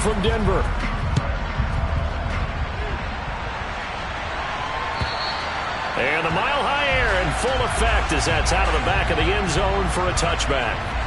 from Denver. And the mile-high air in full effect as that's out of the back of the end zone for a touchback.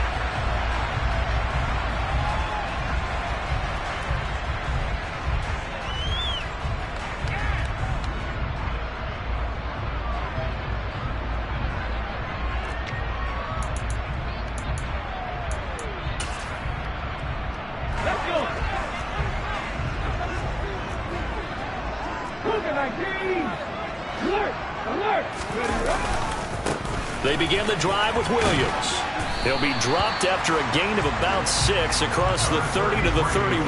They begin the drive with Williams. He'll be dropped after a gain of about 6 across the 30 to the 31.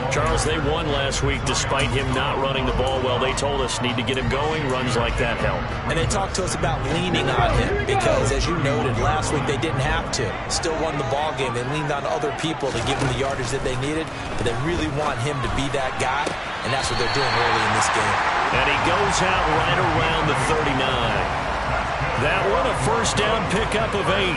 Charles, they won last week despite him not running the ball well. They told us need to get him going. Runs like that help. And they talked to us about leaning on him because, as you noted, last week they didn't have to. Still won the ball game. They leaned on other people to give them the yardage that they needed, but they really want him to be that guy, and that's what they're doing early in this game. And he goes out right around the 39. That one a first down pickup of 8.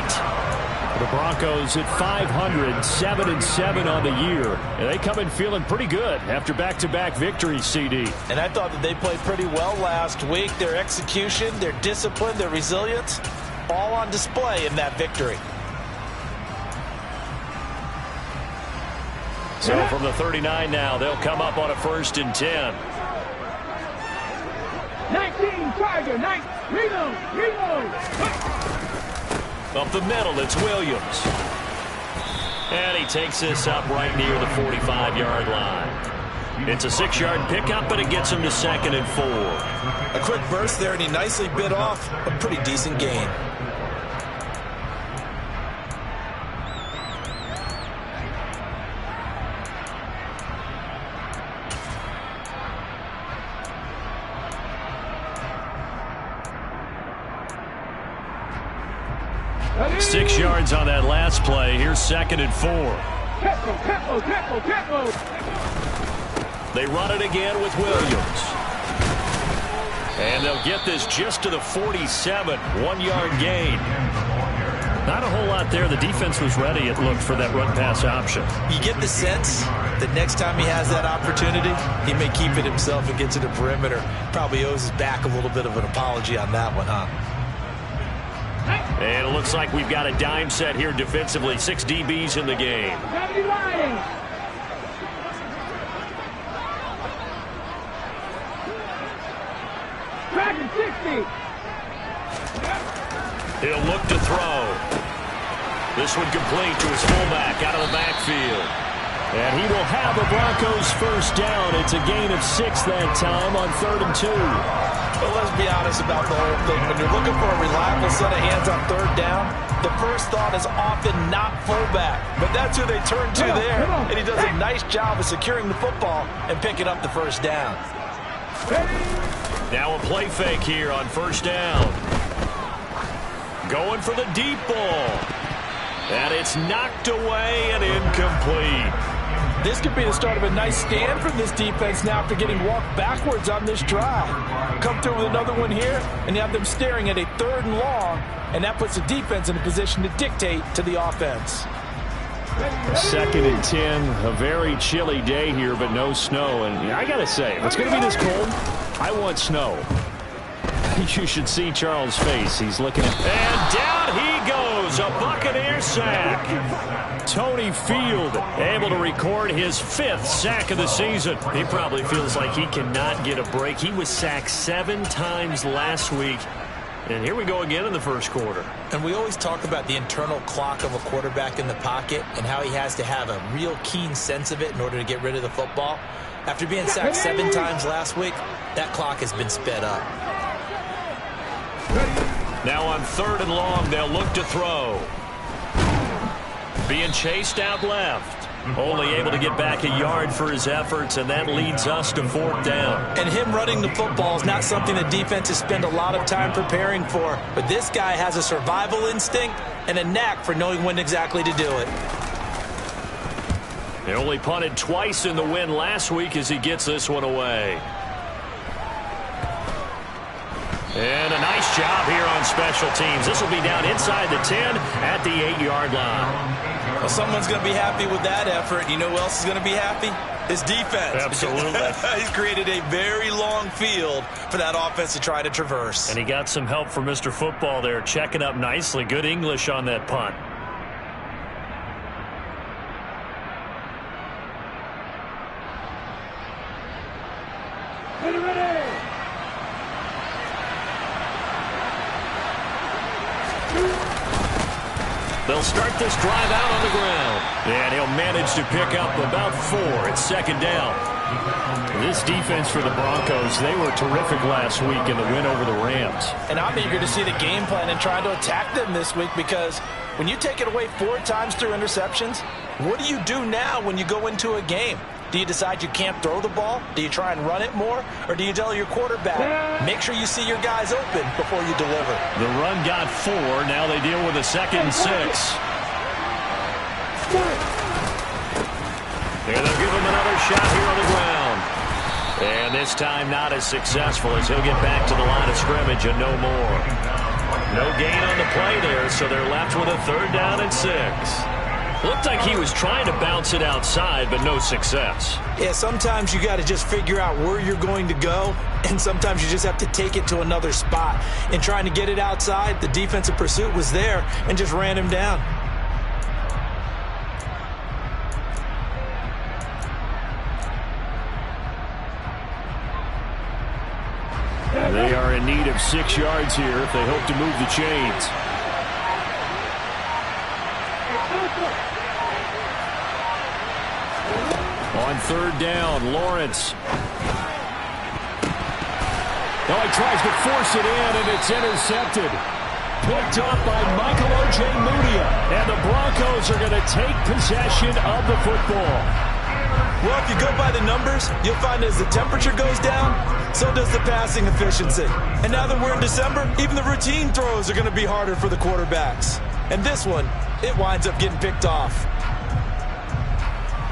The Broncos at 500, 7-7 on the year. And they come in feeling pretty good after back-to-back victories, CD. And I thought that they played pretty well last week. Their execution, their discipline, their resilience, all on display in that victory. So from the 39 now, they'll come up on a 1st and 10. 19, Tiger, 9, reload. Up the middle, it's Williams. And he takes this up right near the 45-yard line. It's a 6-yard pickup, but it gets him to 2nd and 4. A quick burst there, and he nicely bit off a pretty decent gain. Six yards on that last play. Here's 2nd and 4. They run it again with Williams. And they'll get this just to the 47. 1-yard gain. Not a whole lot there. The defense was ready, it looked, for that run-pass option. You get the sense that next time he has that opportunity, he may keep it himself and get to the perimeter. Probably owes his back a little bit of an apology on that one, huh? And it looks like we've got a dime set here defensively. 6 DBs in the game. He'll look to throw. This one complete to his fullback out of the backfield. And he will have the Broncos first down. It's a gain of 6 that time on 3rd and 2. Well, let's be honest about the whole thing. When you're looking for a reliable set of hands on 3rd down, the first thought is often not fullback. But that's who they turn to there. And he does a nice job of securing the football and picking up the first down. Now a play fake here on 1st down. Going for the deep ball. And it's knocked away and incomplete. This could be the start of a nice stand from this defense now after getting walked backwards on this drive. Come through with another one here, and you have them staring at a 3rd and long, and that puts the defense in a position to dictate to the offense. 2nd and 10, a very chilly day here, but no snow. And I got to say, if it's going to be this cold, I want snow. You should see Charles' face. He's looking at... And down he goes, a Buccaneer sack. Tony Field able to record his 5th sack of the season. He probably feels like he cannot get a break. He was sacked 7 times last week. And here we go again in the first quarter. And we always talk about the internal clock of a quarterback in the pocket and how he has to have a real keen sense of it in order to get rid of the football. After being sacked 7 times last week, that clock has been sped up. Now on 3rd and long, they'll look to throw. Being chased out left. Only able to get back a yard for his efforts, and that leads us to 4th down. And him running the football is not something the defenses spend a lot of time preparing for. But this guy has a survival instinct and a knack for knowing when exactly to do it. They only punted twice in the win last week as he gets this one away. And a nice job here on special teams. This will be down inside the 10 at the 8-yard line. Well, someone's going to be happy with that effort. You know who else is going to be happy? His defense. Absolutely. He's created a very long field for that offense to try to traverse. And he got some help from Mr. Football there, checking up nicely. Good English on that punt. They'll start this drive out on the ground. And he'll manage to pick up about 4. It's second down. This defense for the Broncos, they were terrific last week in the win over the Rams. And I'm eager to see the game plan and try to attack them this week, because when you take it away 4 times through interceptions, what do you do now when you go into a game? Do you decide you can't throw the ball? Do you try and run it more? Or do you tell your quarterback, make sure you see your guys open before you deliver? The run got 4. Now they deal with a 2nd and 6. And they'll give him another shot here on the ground. And this time not as successful, as he'll get back to the line of scrimmage and no more. No gain on the play there, so they're left with a 3rd down and 6. Looked like he was trying to bounce it outside, but no success. Yeah, sometimes you got to just figure out where you're going to go, and sometimes you just have to take it to another spot. And trying to get it outside, the defensive pursuit was there and just ran him down. They are in need of 6 yards here if they hope to move the chains. On 3rd down, Lawrence. Oh, he tries to force it in, and it's intercepted. Picked up by Michael Ojemudia. And the Broncos are going to take possession of the football. Well, if you go by the numbers, you'll find as the temperature goes down, so does the passing efficiency. And now that we're in December, even the routine throws are going to be harder for the quarterbacks. And this one, it winds up getting picked off.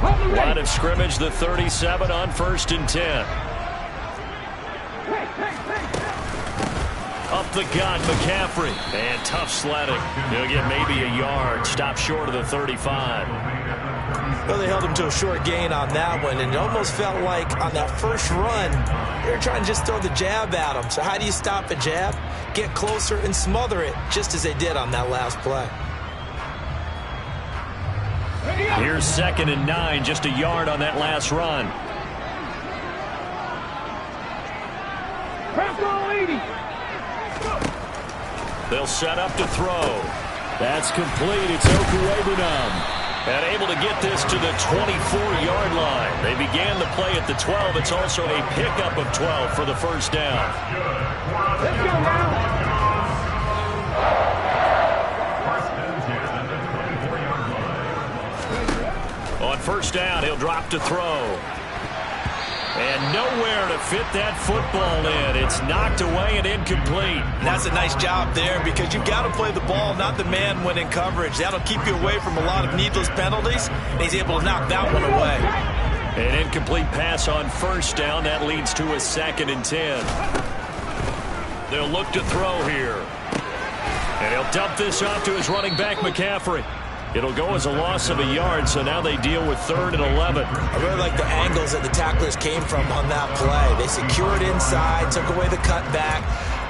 Line of scrimmage, the 37 on 1st and 10. Up the gut, McCaffrey. And tough sledding. He'll get maybe a yard. Stop short of the 35. Well, they held him to a short gain on that one, and it almost felt like on that first run, they were trying to just throw the jab at him. So how do you stop a jab? Get closer and smother it, just as they did on that last play. Here's 2nd and 9, just a yard on that last run. They'll set up to throw. That's complete. It's Okuwebunam. And able to get this to the 24-yard line. They began the play at the 12. It's also a pickup of 12 for the 1st down. Let's go now. On 1st down, he'll drop to throw. And nowhere to fit that football in. It's knocked away and incomplete. And that's a nice job there, because you've got to play the ball, not the man when in coverage. That'll keep you away from a lot of needless penalties, and he's able to knock that one away. An incomplete pass on 1st down. That leads to a 2nd and 10. They'll look to throw here. And he'll dump this off to his running back, McCaffrey. It'll go as a loss of a yard, so now they deal with 3rd and 11. I really like the angles that the tacklers came from on that play. They secured inside, took away the cutback.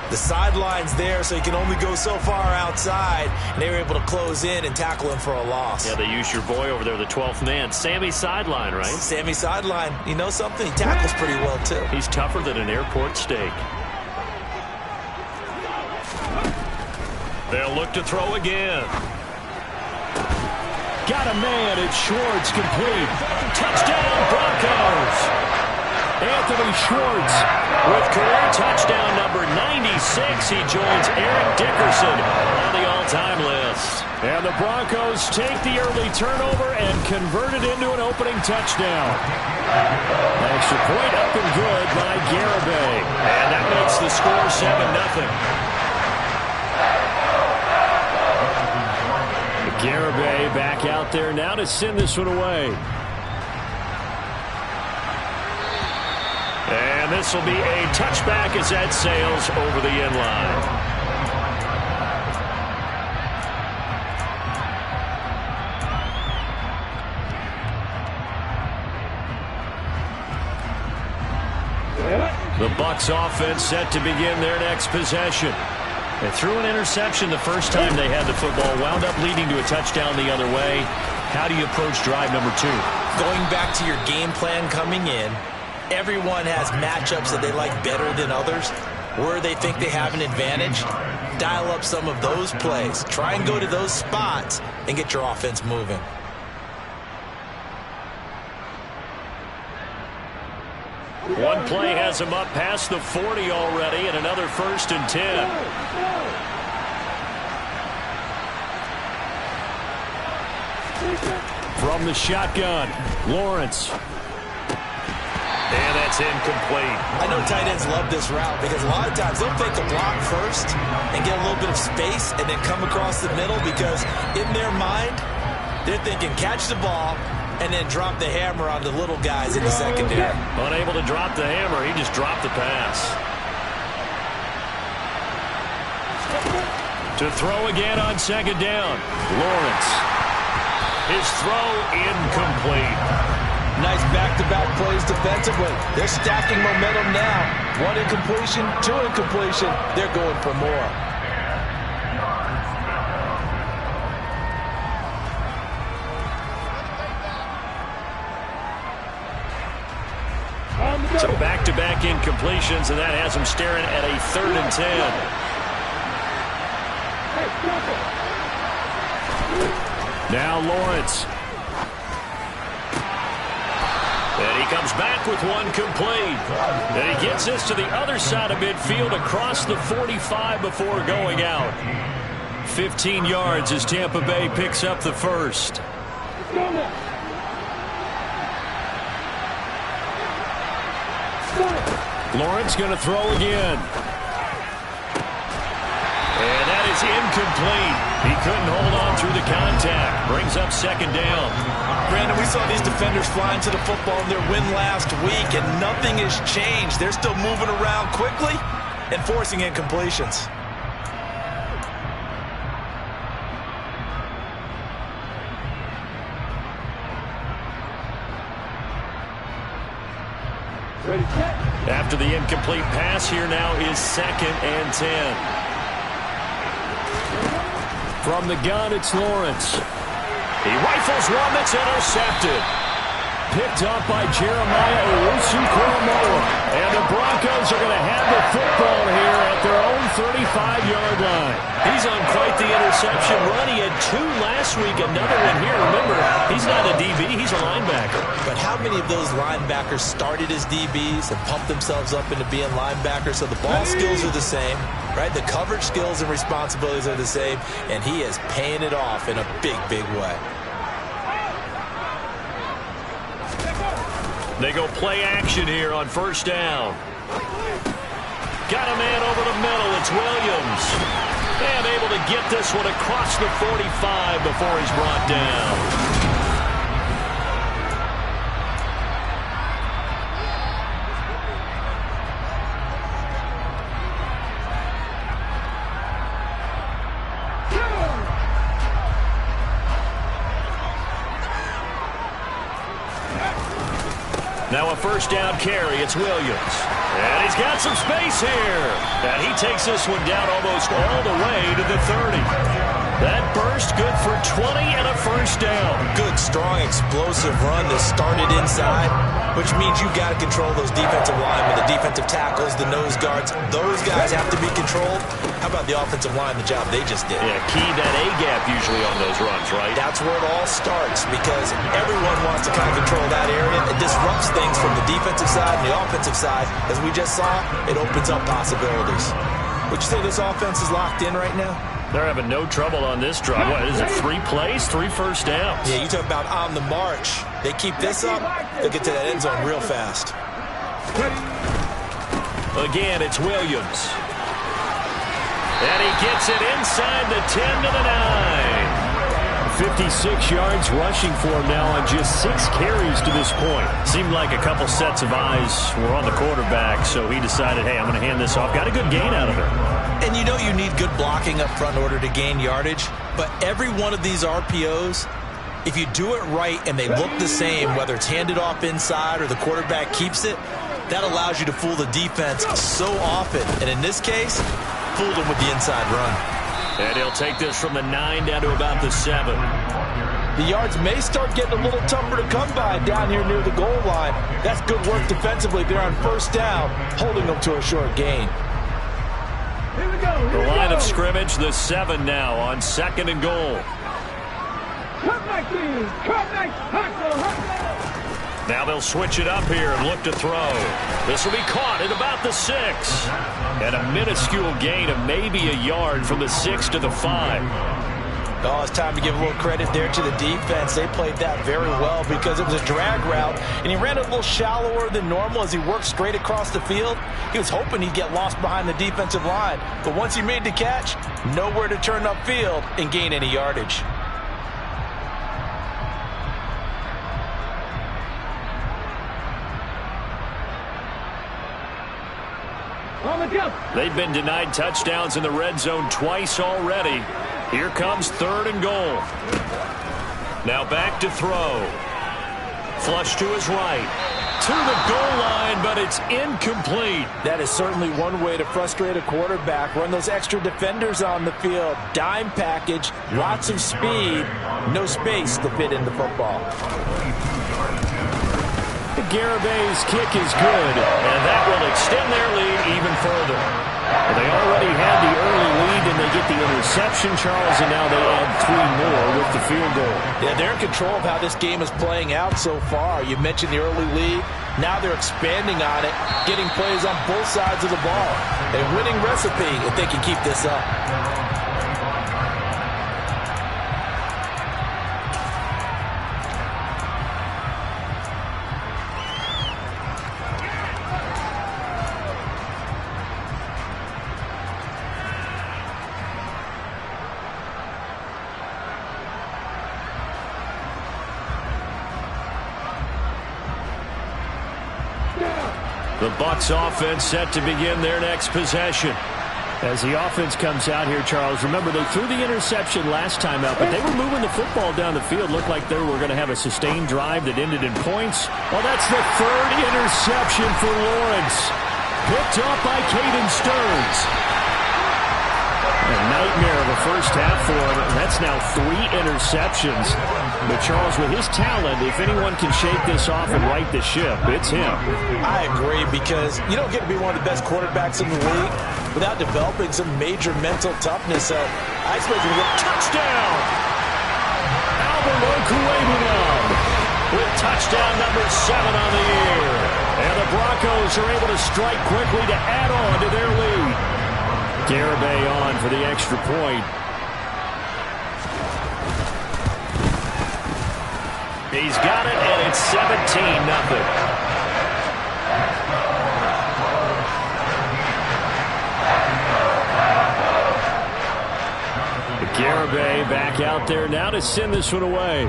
The sideline's there, so you can only go so far outside. And they were able to close in and tackle him for a loss. Yeah, they used your boy over there, the 12th man. Sammy Sideline, right? Sammy Sideline. You know something? He tackles pretty well, too. He's tougher than an airport steak. They'll look to throw again. Got a man. It's Schwartz, complete. Touchdown, Broncos. Anthony Schwartz with career touchdown number 96. He joins Eric Dickerson on the all-time list. And the Broncos take the early turnover and convert it into an opening touchdown. Extra point up and good by Garibay. And that makes the score 7-0. Garibay back out there now to send this one away. And this will be a touchback as that sails over the end line. The Bucs offense set to begin their next possession. They threw an interception the first time they had the football, wound up leading to a touchdown the other way. How do you approach drive number 2? Going back to your game plan coming in, everyone has matchups that they like better than others, where they think they have an advantage. Dial up some of those plays. Try and go to those spots and get your offense moving. One play has him up past the 40 already, and another 1st and 10. From the shotgun, Lawrence. And that's incomplete. I know tight ends love this route because a lot of times they'll fake a block first and get a little bit of space and then come across the middle because in their mind, they're thinking catch the ball and then drop the hammer on the little guys in the secondary. Unable to drop the hammer, he just dropped the pass. To throw again on 2nd down, Lawrence. His throw incomplete. Nice back-to-back plays defensively. They're stacking momentum now. 1 incompletion, 2 incompletion. They're going for more. So back-to-back incompletions, and that has him staring at a 3rd and 10. Now Lawrence. And he comes back with one complete. And he gets this to the other side of midfield across the 45 before going out. 15 yards as Tampa Bay picks up the first. Lawrence going to throw again. And that is incomplete. He couldn't hold on through the contact. Brings up 2nd down. Brandon, we saw these defenders flying to the football in their win last week, and nothing has changed. They're still moving around quickly and forcing incompletions. After the incomplete pass, here now is 2nd and 10. From the gun, it's Lawrence. He rifles one that's intercepted. Picked up by Jeremiah Owusu-Koramoah. And the Broncos are going to have the football here at their own 35-yard line. He's on quite the interception run. He had 2 last week, another one here. Remember, he's not a DB, he's a linebacker. But how many of those linebackers started as DBs and pumped themselves up into being linebackers? So the ball skills are the same, right? The coverage skills and responsibilities are the same, and he is paying it off in a big, big way. They go play action here on 1st down. Got a man over the middle. It's Williams. And able to get this one across the 45 before he's brought down. Now a 1st down carry. It's Williams. And he's got some space here. And he takes this one down almost all the way to the 30. That burst good for 20 and a 1st down. Good, strong, explosive run that started inside, which means you got to control those defensive linemen, the defensive tackles, the nose guards. Those guys have to be controlled. How about the offensive line, the job they just did? Yeah, key that A-gap usually on those runs, right? That's where it all starts because everyone wants to kind of control that area. It disrupts things from the defensive side and the offensive side. As we just saw, it opens up possibilities. Would you say this offense is locked in right now? They're having no trouble on this drive. What is it, 3 plays, 3 1st downs? Yeah, you talk about on the march. They keep this up, they'll get to that end zone real fast. Again, it's Williams. And he gets it inside the 10 to the 9. 56 yards rushing for him now on just 6 carries to this point. Seemed like a couple sets of eyes were on the quarterback, so he decided, hey, I'm going to hand this off. Got a good gain out of it. And you know you need good blocking up front in order to gain yardage, but every one of these RPOs, if you do it right and they look the same, whether it's handed off inside or the quarterback keeps it, That allows you to fool the defense so often. And in this case, fooled them with the inside run. And he'll take this from the 9 down to about the 7. The yards may start getting a little tougher to come by down here near the goal line. That's good work defensively. They're on first down, holding them to a short gain. Here we go. The line of scrimmage, the 7 now on 2nd and goal. Cut back in. Cut back. Hustle. Now they'll switch it up here and look to throw. This will be caught at about the 6. And a minuscule gain of maybe a yard from the 6 to the 5. Oh, it's time to give a little credit there to the defense. They played that very well because it was a drag route, and he ran a little shallower than normal as he worked straight across the field. He was hoping he'd get lost behind the defensive line, but once he made the catch, nowhere to turn upfield and gain any yardage. They've been denied touchdowns in the red zone twice already. Here comes 3rd and goal. Now back to throw. Flush to his right. To the goal line, but it's incomplete. That is certainly one way to frustrate a quarterback. Run those extra defenders on the field. Dime package, lots of speed, no space to fit in the football. Garabay's kick is good, and that will extend their lead even further. Well, they already had the early lead, and they get the interception, Charles, and now they add 3 more with the field goal. Yeah, they're in control of how this game is playing out so far. You mentioned the early lead. Now they're expanding on it, getting plays on both sides of the ball. A winning recipe if they can keep this up. The Bucs offense set to begin their next possession. As the offense comes out here, Charles, remember they threw the interception last time out, but they were moving the football down the field. Looked like they were going to have a sustained drive that ended in points. Well, that's the 3rd interception for Lawrence. Picked up by Caden Stearns. A nightmare of a first half for him. That's now 3 interceptions. But Charles, with his talent, if anyone can shake this off and right the ship, it's him. I agree, because you don't get to be one of the best quarterbacks in the league without developing some major mental toughness. So I expect him to get touchdown. Albert Okuemunam with touchdown number 7 on the year. And the Broncos are able to strike quickly to add on to their lead. Garibay on for the extra point. He's got it, and it's 17-0. Garibay back out there now to send this one away.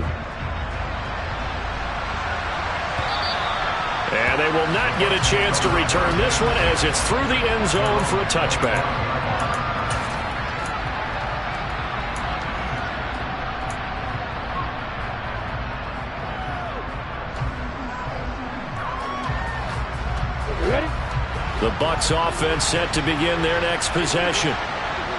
And they will not get a chance to return this one as it's through the end zone for a touchback. The Bucs offense set to begin their next possession.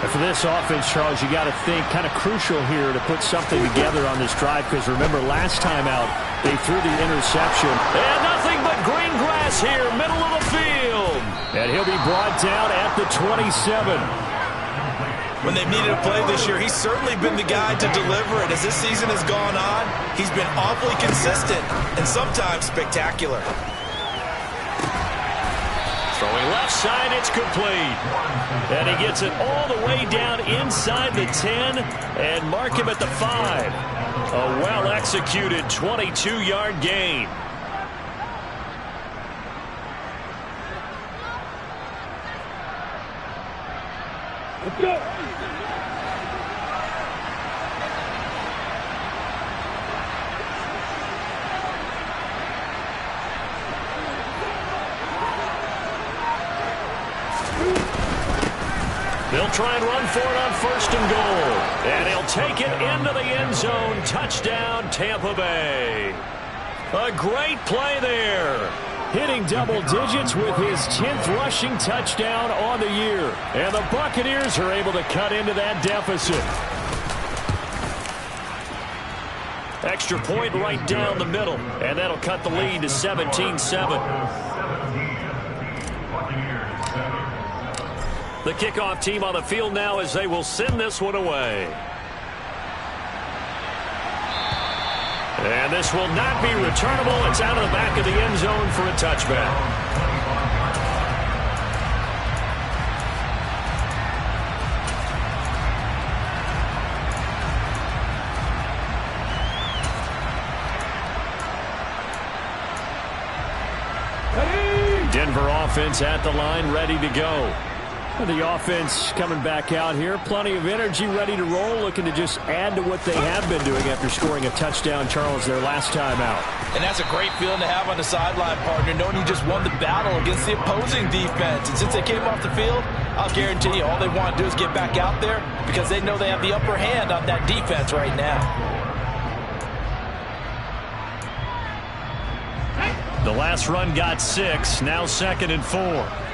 And for this offense, Charles, you got to think kind of crucial here to put something together on this drive, because remember last time out they threw the interception. And nothing but green grass here, middle of the field. And he'll be brought down at the 27. When they've needed a play this year, he's certainly been the guy to deliver it. As this season has gone on, he's been awfully consistent and sometimes spectacular. Throwing left side, it's complete. And he gets it all the way down inside the 10 and mark him at the 5. A well-executed 22-yard gain. Let's go. They'll try and run for it on 1st and goal. And he'll take it into the end zone. Touchdown, Tampa Bay. A great play there. hitting double digits with his 10th rushing touchdown on the year. And the Buccaneers are able to cut into that deficit. Extra point right down the middle, and that'll cut the lead to 17-7. The kickoff team on the field now as they will send this one away. And this will not be returnable. It's out of the back of the end zone for a touchback. Denver offense at the line, ready to go. The offense coming back out here. Plenty of energy, ready to roll, looking to just add to what they have been doing after scoring a touchdown, Charles, their last time out. And that's a great feeling to have on the sideline, partner, knowing you just won the battle against the opposing defense. And since they came off the field, I'll guarantee you all they want to do is get back out there because they know they have the upper hand on that defense right now. The last run got 6, now 2nd and 4.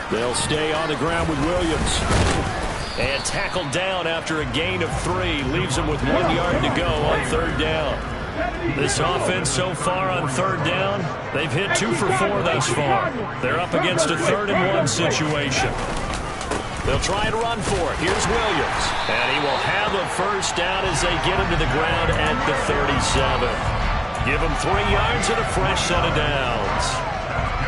They'll stay on the ground with Williams. And tackled down after a gain of 3. Leaves him with 1 yard to go on 3rd down. This offense so far on 3rd down, they've hit 2 for 4 thus far. They're up against a 3rd and 1 situation. They'll try and run for it. Here's Williams. And he will have a first down as they get him to the ground at the 37. Give him 3 yards and a fresh set of downs.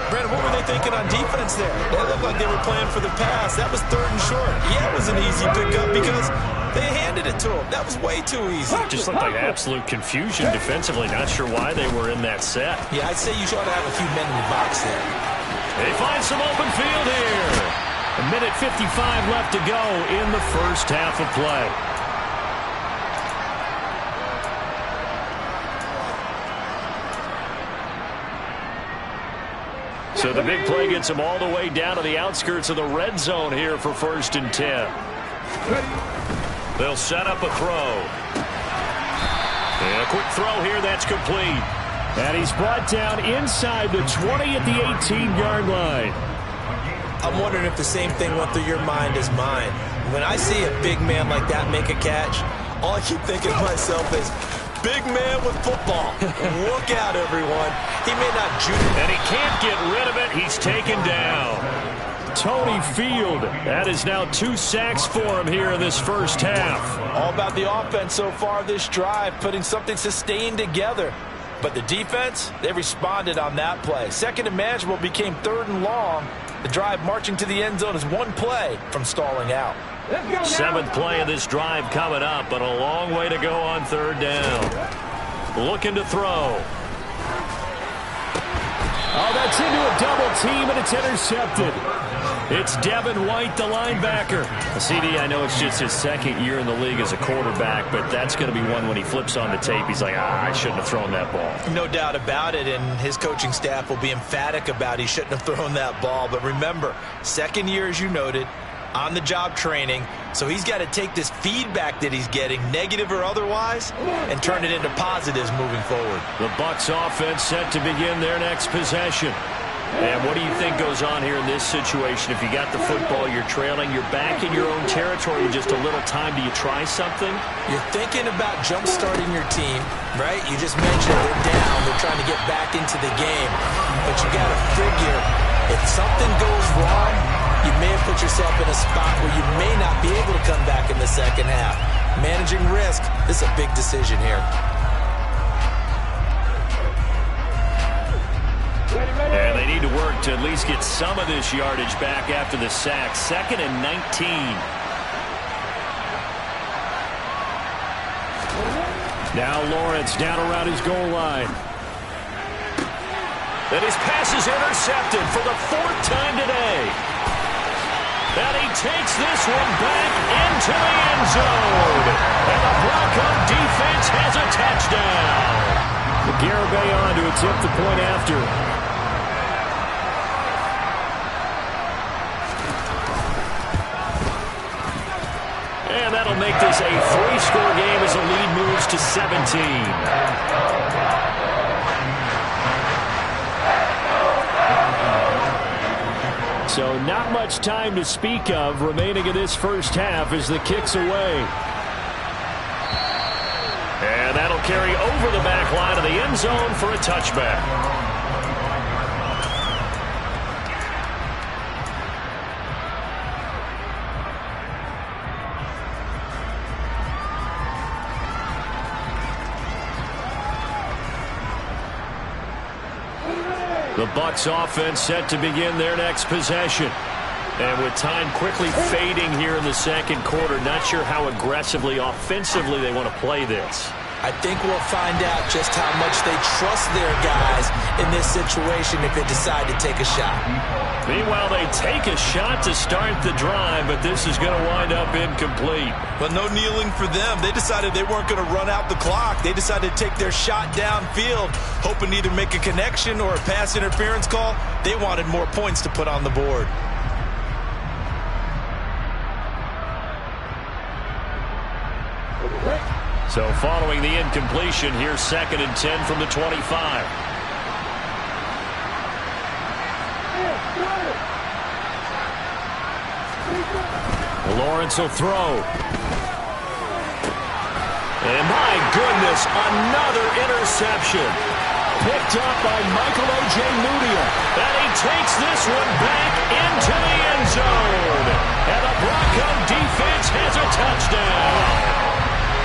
Brandon, what were they thinking on defense there? It looked like they were playing for the pass. That was 3rd and short. Yeah, it was an easy pickup because they handed it to him. That was way too easy. Just looked like absolute confusion defensively. Not sure why they were in that set. Yeah, I'd say you ought to have a few men in the box there. They find some open field here. A minute 55 left to go in the first half of play. So the big play gets them all the way down to the outskirts of the red zone here for 1st and 10. They'll set up a throw. And a quick throw here, that's complete. And he's brought down inside the 20 at the 18-yard line. I'm wondering if the same thing went through your mind as mine. When I see a big man like that make a catch, all I keep thinking to myself is, big man with football. Look out, everyone. He may not juke. And he can't get rid of it. He's taken down. Tony Field. That is now 2 sacks for him here in this first half. All about the offense so far this drive, putting something sustained together. But the defense, they responded on that play. 2nd and manageable became 3rd and long. The drive marching to the end zone is 1 play from stalling out. 7th play of this drive coming up, but a long way to go on 3rd down. Looking to throw. Oh, that's into a double team, and it's intercepted. It's Devin White, the linebacker. CD, I know it's just his 2nd year in the league as a quarterback, but that's going to be one when he flips on the tape. He's like, I shouldn't have thrown that ball. No doubt about it, and his coaching staff will be emphatic about he shouldn't have thrown that ball. But remember, 2nd year, as you noted, on-the-job training, so he's got to take this feedback that he's getting, negative or otherwise, and turn it into positives moving forward. The Bucs offense set to begin their next possession. And what do you think goes on here in this situation? If you got the football, you're trailing, you're back in your own territory in just a little time. Do you try something? You're thinking about jump-starting your team, right? You just mentioned they're down. They're trying to get back into the game. But you got to figure, if something goes wrong, you may have put yourself in a spot where you may not be able to come back in the second half. Managing risk, this is a big decision here. And they need to work to at least get some of this yardage back after the sack. 2nd and 19. Now Lawrence down around his goal line. And his pass is intercepted for the 4th time today. And he takes this one back into the end zone. And the Bronco defense has a touchdown. Garibay on to attempt the point after. And that'll make this a 3-score game as the lead moves to 17. So not much time to speak of remaining in this first half as the kick's away. And that'll carry over the back line of the end zone for a touchback. The Bucs offense set to begin their next possession. And with time quickly fading here in the second quarter, not sure how aggressively, offensively they want to play this. I think we'll find out just how much they trust their guys in this situation if they decide to take a shot. Meanwhile, they take a shot to start the drive, but this is going to wind up incomplete. But no kneeling for them. They decided they weren't going to run out the clock. They decided to take their shot downfield, hoping to either make a connection or a pass interference call. They wanted more points to put on the board. So following the incompletion, here's 2nd and 10 from the 25. Lawrence will throw. And my goodness, another interception. Picked up by Michael O.J. Mudia. And he takes this one back into the end zone. And the Bronco defense has a touchdown.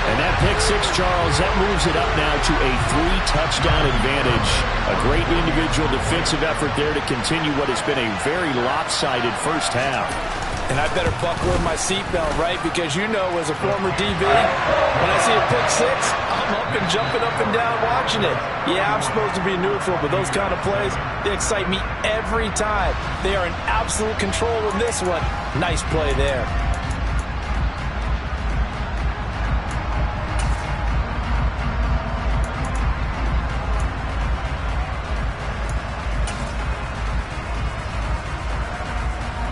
And that pick six, Charles, that moves it up now to a 3-touchdown advantage. A great individual defensive effort there to continue what has been a very lopsided first half. And I better buckle in my seatbelt, right? Because you know, as a former DB, when I see a pick six, I'm up and jumping up and down watching it. Yeah, I'm supposed to be neutral, but those kind of plays, they excite me every time. They are in absolute control in this one. Nice play there.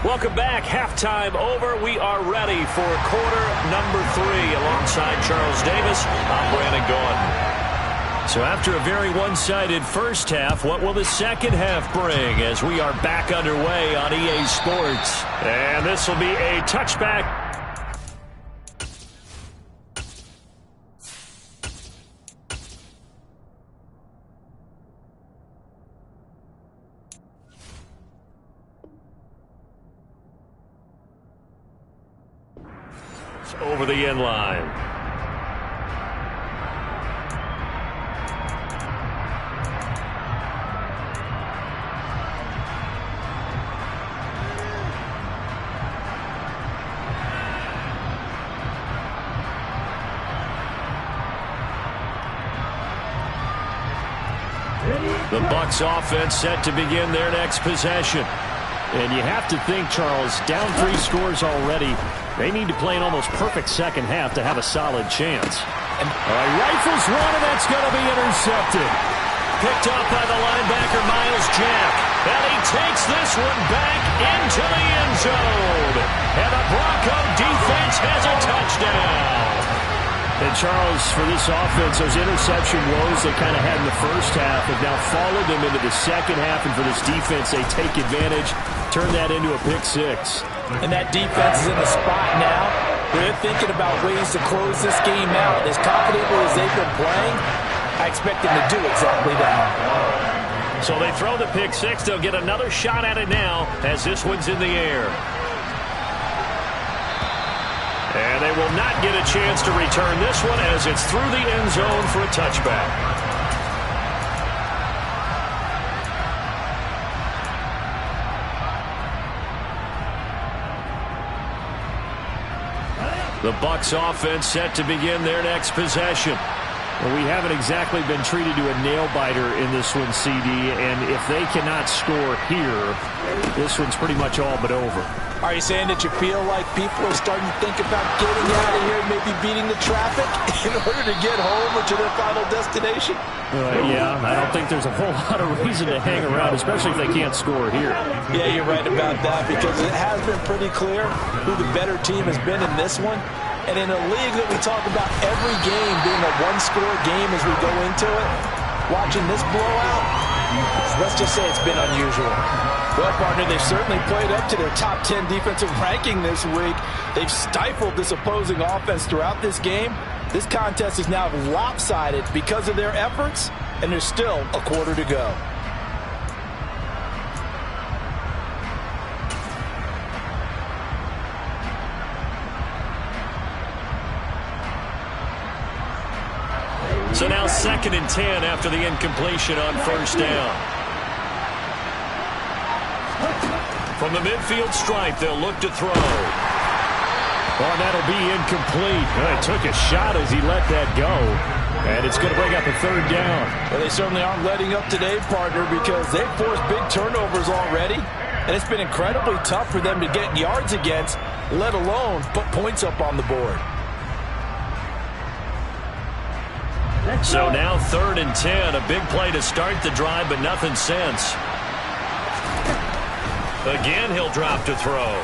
Welcome back. Halftime over. We are ready for quarter number 3. Alongside Charles Davis, I'm Brandon Gaudin. So after a very one-sided first half, what will the second half bring as we are back underway on EA Sports? And this will be a touchback. Over the end line. The Bucs offense set to begin their next possession. And you have to think, Charles, down 3 scores already. They need to play an almost perfect second half to have a solid chance. And rifles one, and that's going to be intercepted. Picked up by the linebacker, Miles Jack. And he takes this one back into the end zone. And the Bronco defense has a touchdown. And Charles, for this offense, those interception woes they kind of had in the first half have now followed them into the second half. And for this defense, they take advantage, turn that into a pick six. And that defense is in the spot now where they're thinking about ways to close this game out. As confidently as they've been playing, I expect them to do exactly that. So they throw the pick six. They'll get another shot at it now as this one's in the air. And they will not get a chance to return this one as it's through the end zone for a touchback. The Bucs offense set to begin their next possession. Well, we haven't exactly been treated to a nail-biter in this one, CD, and if they cannot score here, this one's pretty much all but over. Are you saying that you feel like people are starting to think about getting out of here, maybe beating the traffic in order to get home or to their final destination? Yeah, I don't think there's a whole lot of reason to hang around, especially if they can't score here. Yeah, you're right about that, because it has been pretty clear who the better team has been in this one. And in a league that we talk about every game being a one-score game as we go into it, watching this blowout, let's just say it's been unusual. Well, partner, they've certainly played up to their top 10 defensive ranking this week. They've stifled this opposing offense throughout this game. This contest is now lopsided because of their efforts, and there's still a quarter to go. So now 2nd and 10 after the incompletion on first down. From the midfield stripe, they'll look to throw. Oh, that'll be incomplete. Well, it took a shot as he let that go. And it's going to bring up a 3rd down. Well, they certainly aren't letting up today, partner, because they've forced big turnovers already. And it's been incredibly tough for them to get yards against, let alone put points up on the board. So now 3rd and 10. A big play to start the drive, but nothing since. Again, he'll drop to throw.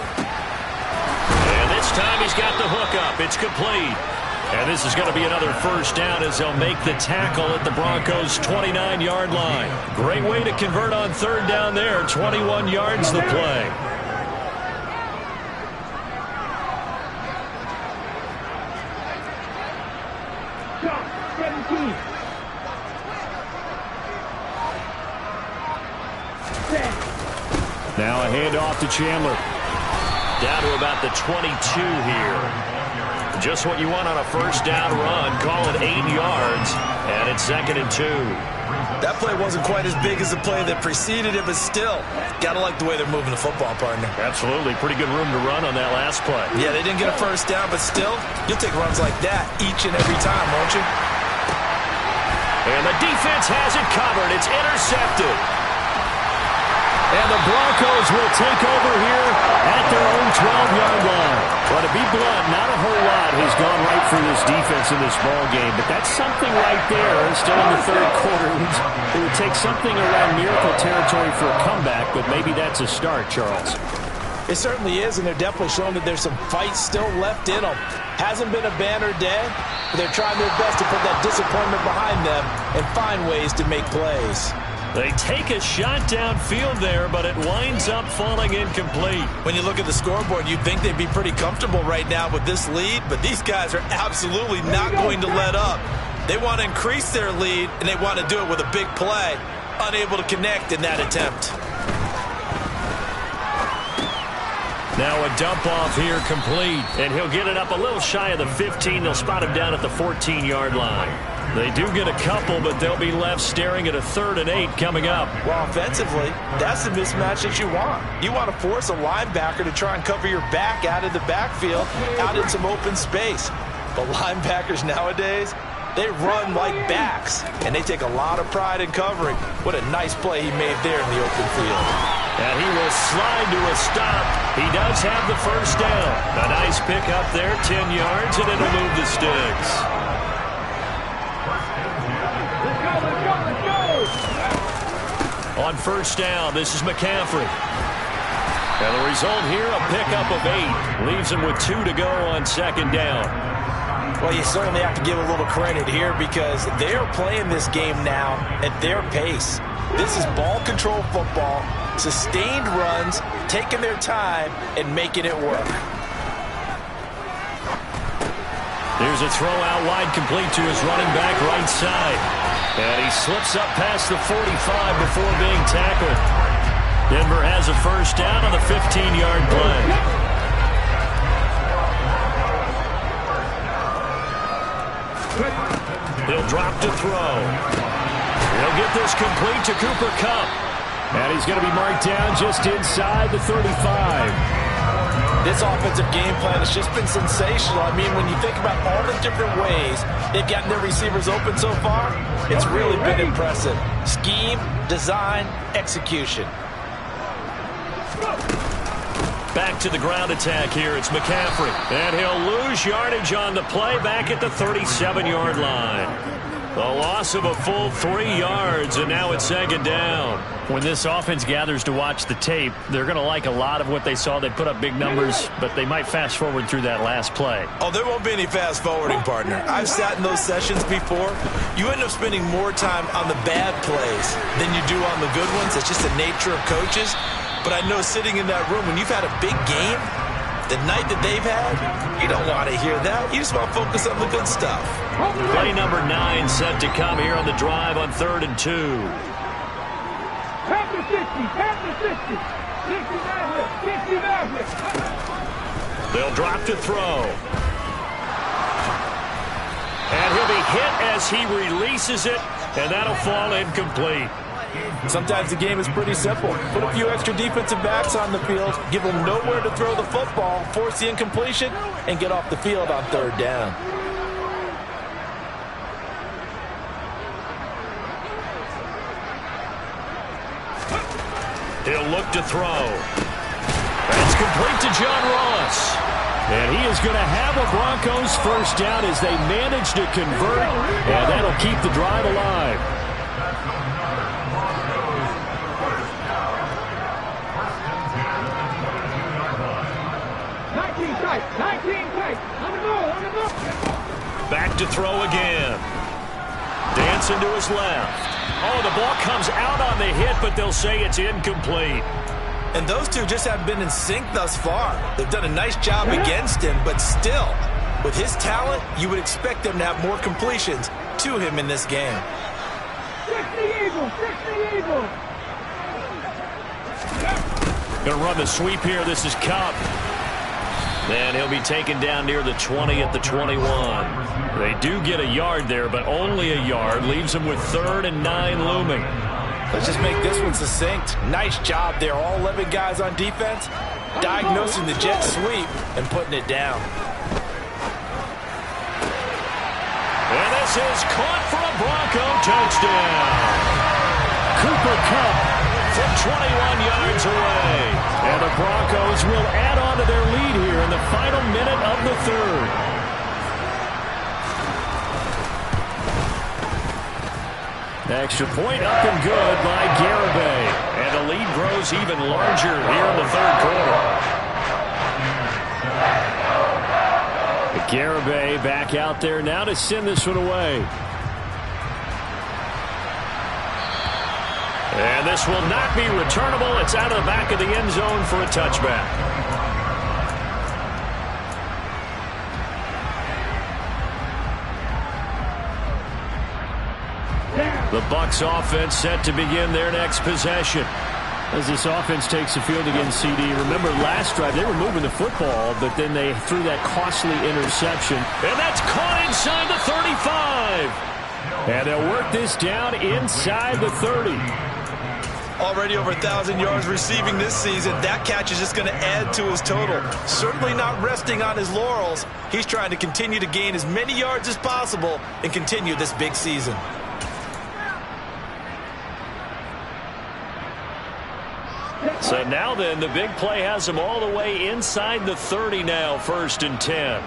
And this time he's got the hook up. It's complete. And this is going to be another 1st down as they'll make the tackle at the Broncos' 29-yard line. Great way to convert on 3rd down there. 21 yards the play. Now a handoff to Chandler. Down to about the 22 here. Just what you want on a 1st down run. Call it 8 yards. And it's 2nd and 2. That play wasn't quite as big as the play that preceded it, but still, got to like the way they're moving the football, partner. Absolutely. Pretty good room to run on that last play. Yeah, they didn't get a 1st down, but still, you'll take runs like that each and every time, won't you? And the defense has it covered. It's intercepted. And the Broncos will take over here at their own 12-yard line. Well, to be blunt, not a whole lot has gone right for this defense in this ball game, but that's something right there. Still in the 3rd quarter. It would take something around miracle territory for a comeback, but maybe that's a start, Charles. It certainly is, and they're definitely showing that there's some fight still left in them. Hasn't been a banner day, but they're trying their best to put that disappointment behind them and find ways to make plays. They take a shot downfield there, but it winds up falling incomplete. When you look at the scoreboard, you'd think they'd be pretty comfortable right now with this lead, but these guys are absolutely not going to let up. They want to increase their lead, and they want to do it with a big play. Unable to connect in that attempt. Now a dump off here complete, and he'll get it up a little shy of the 15. They'll spot him down at the 14-yard line. They do get a couple, but they'll be left staring at a 3rd and 8 coming up. Well, offensively, that's the mismatch that you want. You want to force a linebacker to try and cover your back out of the backfield, out in some open space. But linebackers nowadays, they run like backs, and they take a lot of pride in covering. What a nice play he made there in the open field. And he will slide to a stop. He does have the 1st down. A nice pick up there, 10 yards, and it'll move the sticks. On 1st down, this is McCaffrey. And the result here, a pickup of 8. Leaves him with 2 to go on 2nd down. Well, you certainly have to give a little credit here because they are playing this game now at their pace. This is ball control football, sustained runs, taking their time, and making it work. There's a throw out wide complete to his running back right side. And he slips up past the 45 before being tackled. Denver has a 1st down on the 15-yard play. He'll drop to throw. He'll get this complete to Cooper Kupp. And he's going to be marked down just inside the 35. This offensive game plan has just been sensational. I mean, when you think about all the different ways they've gotten their receivers open so far, it's really been impressive. Scheme, design, execution. Back to the ground attack here. It's McCaffrey. And he'll lose yardage on the play back at the 37-yard line. A loss of a full 3 yards, and now it's 2nd down. When this offense gathers to watch the tape, they're going to like a lot of what they saw. They put up big numbers, but they might fast forward through that last play. Oh, there won't be any fast forwarding, partner. I've sat in those sessions before. You end up spending more time on the bad plays than you do on the good ones. It's just the nature of coaches. But I know sitting in that room, when you've had a big game, the night that they've had, you don't want to hear that. You just want to focus on the good stuff. Play number 9 set to come here on the drive on 3rd and 2. Pass the 60, pass the 60. 60 They'll drop to throw. And he'll be hit as he releases it, and that'll fall incomplete. Sometimes the game is pretty simple. Put a few extra defensive backs on the field, give them nowhere to throw the football, force the incompletion, and get off the field on 3rd down. He'll look to throw. It's complete to John Ross. And he is going to have a Broncos first down as they manage to convert, and that'll keep the drive alive. Back to throw again. Dancing to his left. Oh, the ball comes out on the hit, but they'll say it's incomplete. And those two just haven't been in sync thus far. They've done a nice job against him, but still, with his talent, you would expect them to have more completions to him in this game. 60 Eagles, 60 Eagles. Going to run the sweep here. This is Cup. And he'll be taken down near the 20 at the 21. They do get a yard there, but only a yard. Leaves them with 3rd and 9 looming. Let's just make this one succinct. Nice job there. All 11 guys on defense, diagnosing the jet sweep and putting it down. And this is caught for a Bronco touchdown. Cooper Kupp from 21 yards away. And the Broncos will add on to their lead here in the final minute of the 3rd. Extra point up and good by Garibay. And the lead grows even larger here in the 3rd quarter. Garibay back out there now to send this one away. And this will not be returnable. It's out of the back of the end zone for a touchback. The Bucs offense set to begin their next possession. As this offense takes the field against CD. Remember last drive they were moving the football, but then they threw that costly interception. And that's caught inside the 35. And they'll work this down inside the 30. Already over 1,000 yards receiving this season. That catch is just going to add to his total. Certainly not resting on his laurels. He's trying to continue to gain as many yards as possible and continue this big season. So now then, the big play has him all the way inside the 30 now, 1st and 10.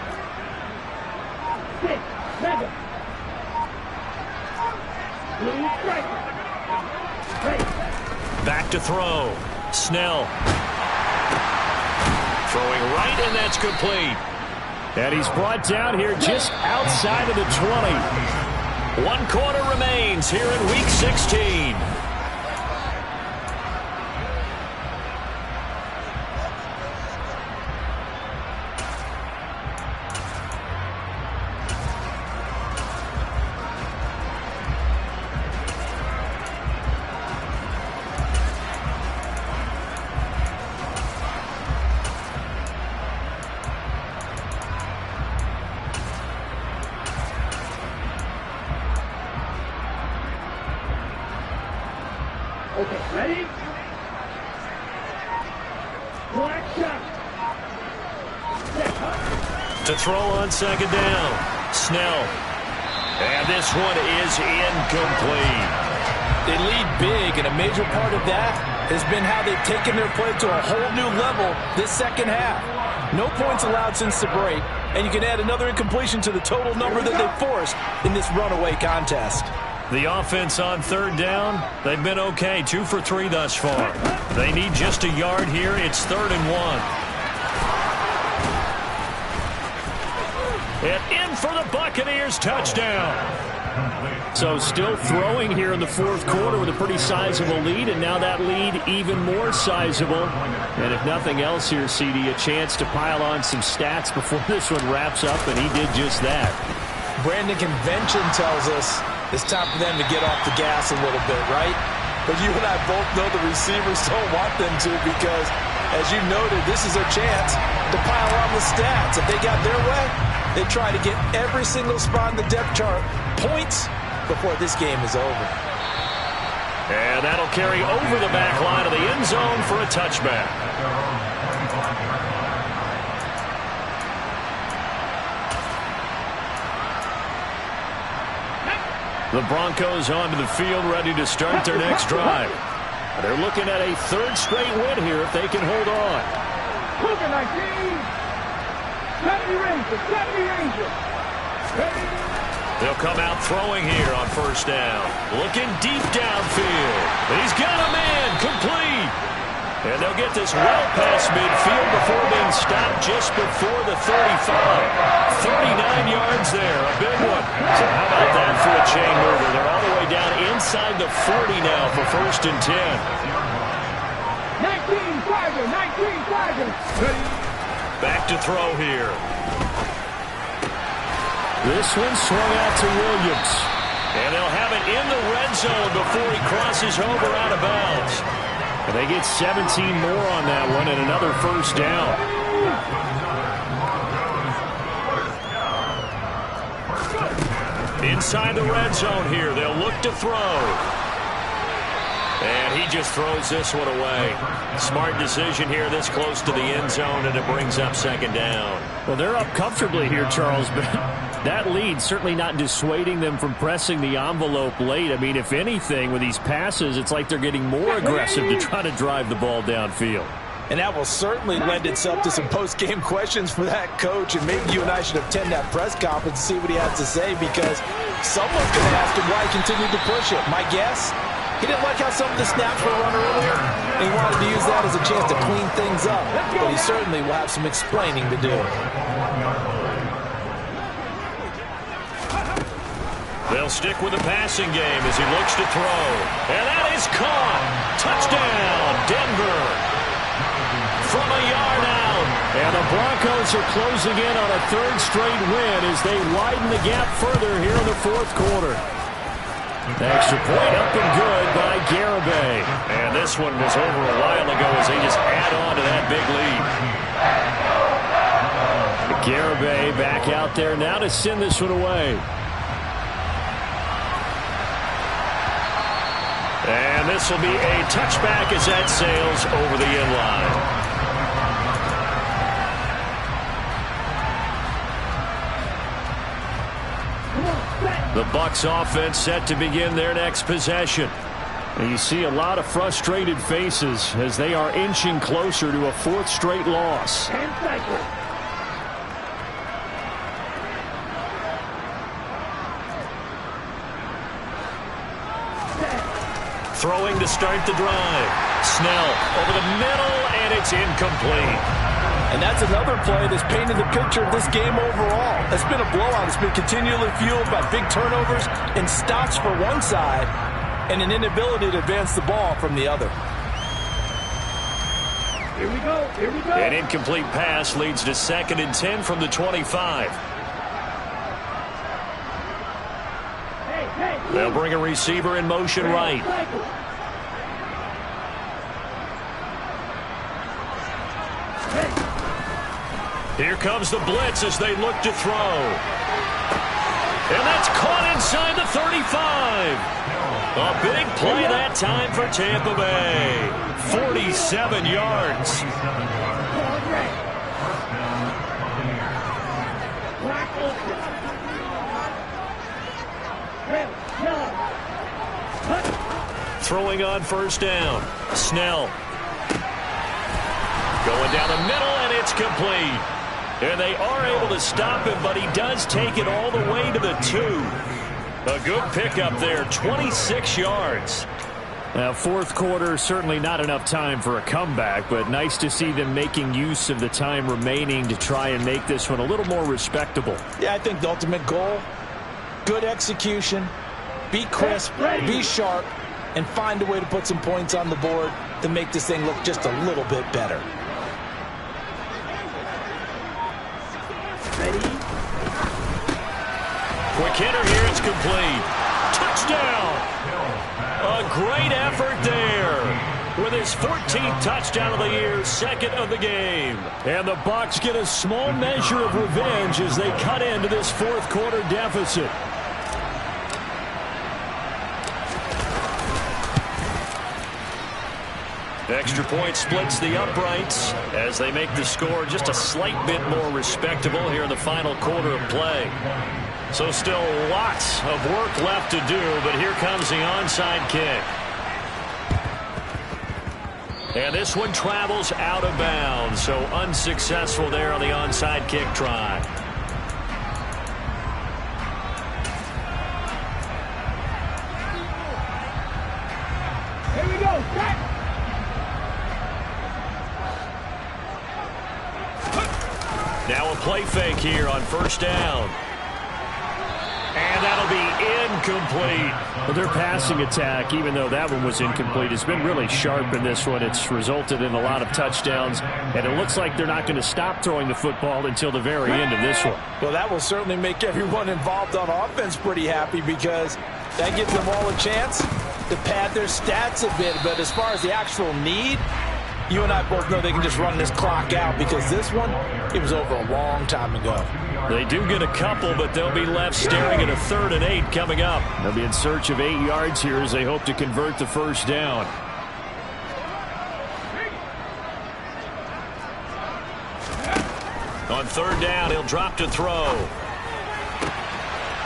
6, 7. Back to throw. Snell. Throwing right, and that's complete. And he's brought down here just outside of the 20. 1 quarter remains here in Week 16. Okay, ready? Black shot. To throw on 2nd down. Snell. And this one is incomplete. They lead big, and a major part of that has been how they've taken their play to a whole new level this 2nd half. No points allowed since the break, and you can add another incompletion to the total number that they've forced in this runaway contest. The offense on 3rd down, they've been okay. 2 for 3 thus far. They need just a yard here. It's 3rd and 1. And in for the Buccaneers touchdown. So still throwing here in the fourth quarter with a pretty sizable lead, and now that lead even more sizable. And if nothing else here, CD, a chance to pile on some stats before this one wraps up, and he did just that. Brandon, convention tells us it's time for them to get off the gas a little bit, right? But you and I both know the receivers don't want them to, because, as you noted, this is a chance to pile on the stats. If they got their way, they try to get every single spot in the depth chart points before this game is over. And that'll carry over the back line of the end zone for a touchback. The Broncos onto the field, ready to start their next drive. They're looking at a third straight win here if they can hold on. Look at 19. 70 Rangers. They'll come out throwing here on first down. Looking deep downfield. He's got a man, complete. And they'll get this well past midfield before being stopped just before the 35. 39 yards there, a big one. So how about that for a chain mover? They're all the way down inside the 40 now for first and 10. 19 Tigers. Back to throw here. This one swung out to Williams. And they'll have it in the red zone before he crosses over out of bounds. And they get 17 more on that one and another first down. Inside the red zone here, they'll look to throw. And he just throws this one away. Smart decision here this close to the end zone, and it brings up second down. Well, they're up comfortably here, Charles, but that lead certainly not dissuading them from pressing the envelope late. I mean, if anything, with these passes, it's like they're getting more aggressive to try to drive the ball downfield. And that will certainly lend itself to some post-game questions for that coach, and maybe you and I should attend that press conference and see what he has to say, because someone's going to ask him why he continued to push it. My guess, he didn't like how some of the snaps were run earlier, and he wanted to use that as a chance to clean things up, but he certainly will have some explaining to do. They'll stick with the passing game as he looks to throw. And that is caught. Touchdown, Denver. From a yard out. And the Broncos are closing in on a third straight win as they widen the gap further here in the fourth quarter. Extra point up and good by Garibay. And this one was over a while ago as they just add on to that big lead. Garibay back out there now to send this one away. And this will be a touchback as that sails over the end line. The Bucs offense set to begin their next possession. And you see a lot of frustrated faces as they are inching closer to a fourth straight loss. Throwing to start the drive. Snell over the middle, and it's incomplete. And that's another play that's painted the picture of this game overall. It's been a blowout. It's been continually fueled by big turnovers and stops for one side and an inability to advance the ball from the other. Here we go. An incomplete pass leads to 2nd and 10 from the 25. They'll bring a receiver in motion right. Here comes the blitz as they look to throw. And that's caught inside the 35. A big play that time for Tampa Bay. 47 yards. Throwing on first down. Snell. Going down the middle, and it's complete. And they are able to stop him, but he does take it all the way to the 2. A good pickup there, 26 yards. Now, fourth quarter, certainly not enough time for a comeback, but nice to see them making use of the time remaining to try and make this one a little more respectable. Yeah, I think the ultimate goal Good execution. Be crisp, be sharp, and find a way to put some points on the board to make this thing look just a little bit better. Quick hitter here, it's complete. Touchdown! A great effort there. With his 14th touchdown of the year, second of the game. And the Bucs get a small measure of revenge as they cut into this fourth quarter deficit. Extra point splits the uprights as they make the score just a slight bit more respectable here in the final quarter of play. So still lots of work left to do, but here comes the onside kick. And this one travels out of bounds, so unsuccessful there on the onside kick try. Here we go. Cut. Now a play fake here on first down. And that'll be incomplete. Well, their passing attack, even though that one was incomplete, has been really sharp in this one. It's resulted in a lot of touchdowns, and it looks like they're not going to stop throwing the football until the very end of this one. Well, that will certainly make everyone involved on offense pretty happy because that gives them all a chance to pad their stats a bit. But as far as the actual need, you and I both know they can just run this clock out because this one, it was over a long time ago. They do get a couple, but they'll be left staring at a 3rd and 8 coming up. They'll be in search of 8 yards here as they hope to convert the first down. On 3rd down, he'll drop to throw.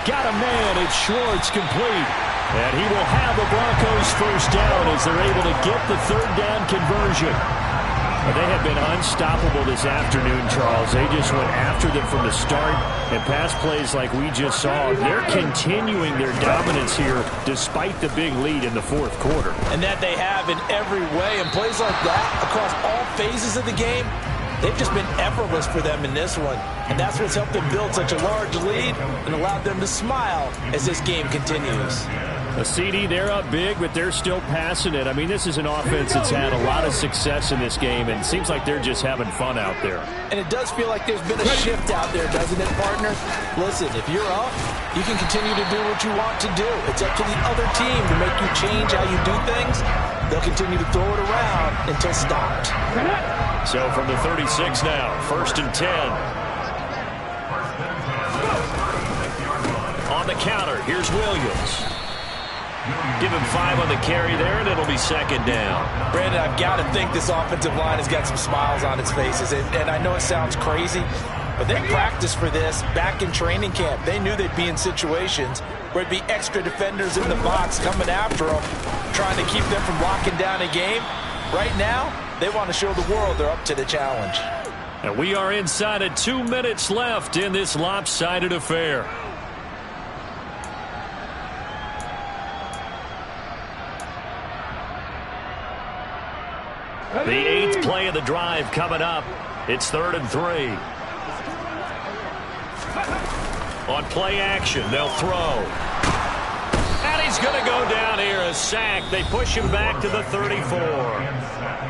Got a man. It's Schwartz, complete. And he will have the Broncos first down as they're able to get the 3rd down conversion. They have been unstoppable this afternoon, Charles. They just went after them from the start, and pass plays like we just saw. They're continuing their dominance here despite the big lead in the fourth quarter. And that they have in every way. And plays like that across all phases of the game, they've just been effortless for them in this one. And that's what's helped them build such a large lead and allowed them to smile as this game continues. A CD, they're up big, but they're still passing it. I mean, this is an offense that's had a lot of success in this game, and it seems like they're just having fun out there. And it does feel like there's been a shift out there, doesn't it, partner? Listen, if you're up, you can continue to do what you want to do. It's up to the other team to make you change how you do things. They'll continue to throw it around until stopped. So from the 36 now, 1st and 10. On the counter, here's Williams. Give him 5 on the carry there, and it'll be 2nd down. Brandon, I've got to think this offensive line has got some smiles on its faces. And I know it sounds crazy, but they practiced for this back in training camp. They knew they'd be in situations where there'd be extra defenders in the box coming after them, trying to keep them from locking down a game. Right now, they want to show the world they're up to the challenge. And we are inside of 2 minutes left in this lopsided affair. The 8th play of the drive coming up. It's 3rd and 3. On play action, they'll throw. And he's going to go down here, a sack. They push him back to the 34.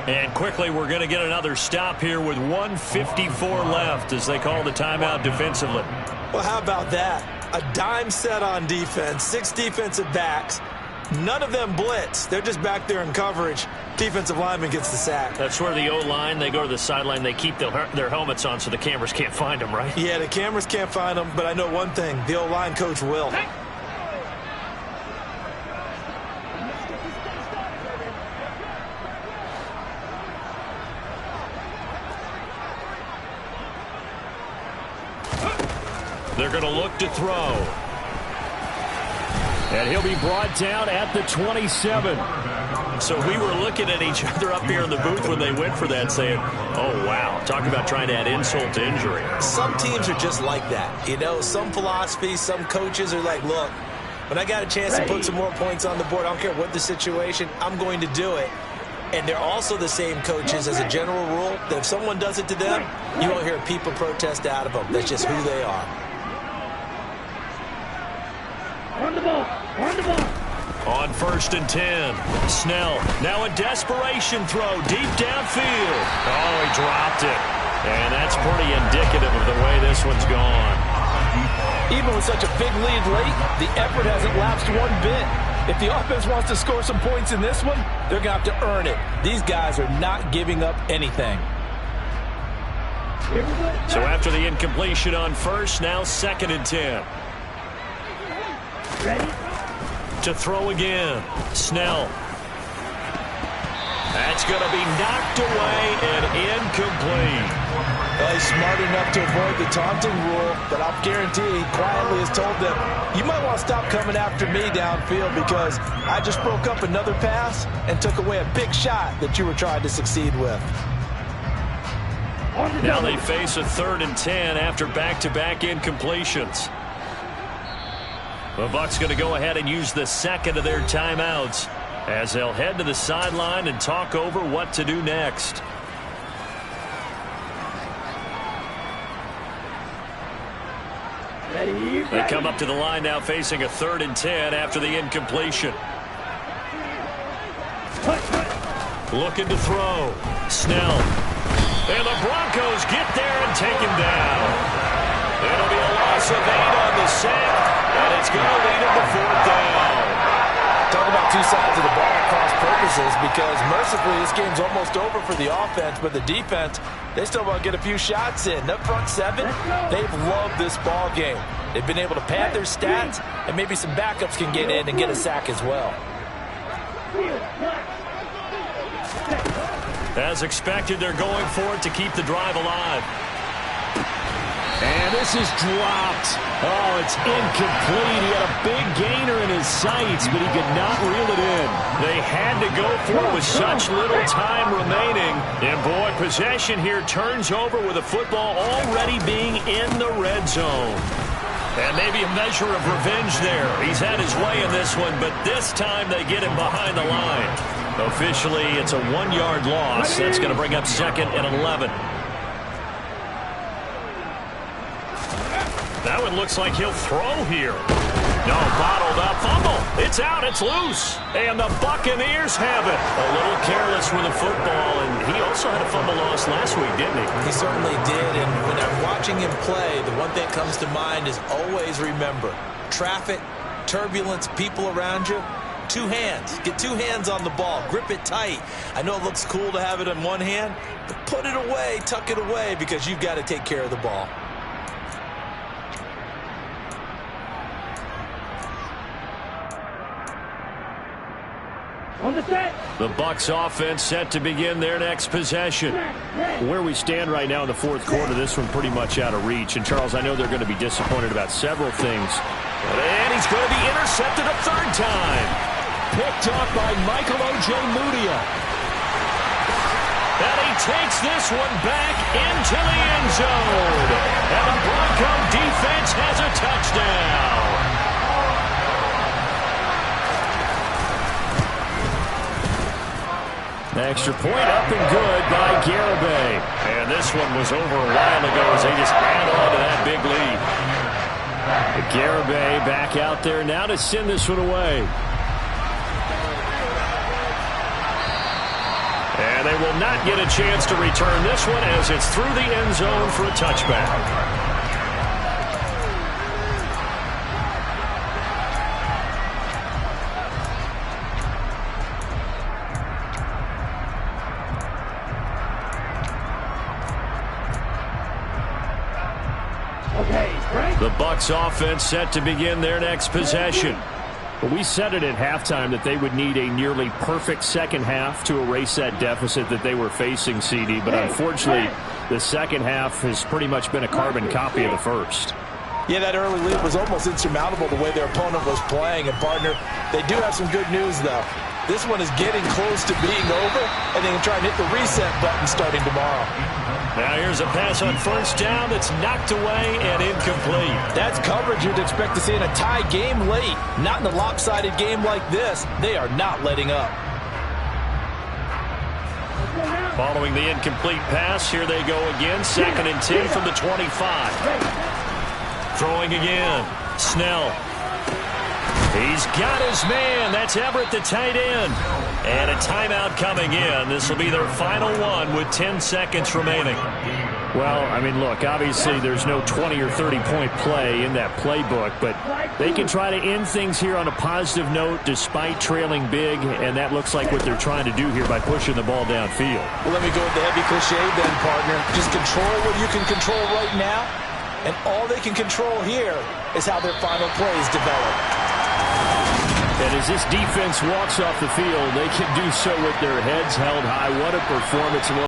And quickly, we're going to get another stop here with 1:54 left as they call the timeout defensively. Well, how about that? A dime set on defense, 6 defensive backs. None of them blitz. They're just back there in coverage. Defensive lineman gets the sack. That's where the O-line, they go to the sideline, they keep their helmets on so the cameras can't find them, right? Yeah, the cameras can't find them, but I know one thing. The O-line coach will. They're going to look to throw. And he'll be brought down at the 27. So we were looking at each other up here in the booth when they went for that saying, oh, wow, talk about trying to add insult to injury. Some teams are just like that. You know, some philosophies, some coaches are like, look, when I got a chance to put some more points on the board, I don't care what the situation, I'm going to do it. And they're also the same coaches as a general rule that if someone does it to them, you won't hear people protest out of them. That's just who they are. ball. On the ball. On 1st and 10, Snell. Now a desperation throw deep downfield. Oh, he dropped it. And that's pretty indicative of the way this one's gone. Even with such a big lead late, the effort hasn't lapsed one bit. If the offense wants to score some points in this one, they're going to have to earn it. These guys are not giving up anything. So after the incompletion on 1st, now 2nd and 10. Ready? To throw again. Snell. That's going to be knocked away and incomplete. Well, he's smart enough to avoid the taunting rule, but I'll guarantee he quietly has told them, you might want to stop coming after me downfield because I just broke up another pass and took away a big shot that you were trying to succeed with. Now they face a 3rd and 10 after back-to-back incompletions. The Bucs going to go ahead and use the 2nd of their timeouts as they'll head to the sideline and talk over what to do next. They come up to the line now facing a 3rd and 10 after the incompletion. Looking to throw. Snell. And the Broncos get there and take him down. It'll be a loss of 8 on the sack, and it's going to lead him to 4th down. Talk about two sides of the ball at cross purposes because mercifully this game's almost over for the offense, but the defense, they still want to get a few shots in. Up front 7, they've loved this ball game. They've been able to pad their stats, and maybe some backups can get in and get a sack as well. As expected, they're going for it to keep the drive alive. And this is dropped. Oh, it's incomplete. He had a big gainer in his sights, but he could not reel it in. They had to go for it with such little time remaining. And, boy, possession here turns over with the football already being in the red zone. And maybe a measure of revenge there. He's had his way in this one, but this time they get him behind the line. Officially, it's a 1-yard loss. That's going to bring up 2nd and 11. That one looks like he'll throw here. No, bottled up. Fumble. It's out. It's loose. And the Buccaneers have it. A little careless with the football, and he also had a fumble loss last week, didn't he? He certainly did, and when I'm watching him play, the one thing that comes to mind is always remember, traffic, turbulence, people around you, 2 hands. Get 2 hands on the ball. Grip it tight. I know it looks cool to have it in one hand, but put it away, tuck it away, because you've got to take care of the ball. On the set. The Bucs offense set to begin their next possession. Where we stand right now in the 4th quarter, this one pretty much out of reach. And, Charles, I know they're going to be disappointed about several things. And he's going to be intercepted a 3rd time. Picked off by Michael Ojemudia. And he takes this one back into the end zone. And the Bronco defense has a touchdown. Extra point up and good by Garibay. And this one was over a while ago as they just add on to that big lead. Garibay back out there now to send this one away. And they will not get a chance to return this one as it's through the end zone for a touchback. The Bucs offense set to begin their next possession. But we said it at halftime that they would need a nearly perfect second half to erase that deficit that they were facing, CD. But unfortunately, the second half has pretty much been a carbon copy of the first. Yeah, that early lead was almost insurmountable the way their opponent was playing. And, partner, they do have some good news, though. This one is getting close to being over, and they can try and hit the reset button starting tomorrow. Now here's a pass on 1st down that's knocked away and incomplete. That's coverage you'd expect to see in a tie game late. Not in a lopsided game like this. They are not letting up. Following the incomplete pass, here they go again. 2nd and 10 from the 25. Throwing again. Snell. He's got his man. That's Everett, the tight end. And a timeout coming in. This will be their final one with 10 seconds remaining. Well, I mean, look, obviously there's no 20 or 30-point play in that playbook, but they can try to end things here on a positive note despite trailing big, and that looks like what they're trying to do here by pushing the ball downfield. Well, let me go with the heavy cliche then, partner. Just control what you can control right now, and all they can control here is how their final plays develop. And as this defense walks off the field, they can do so with their heads held high. What a performance.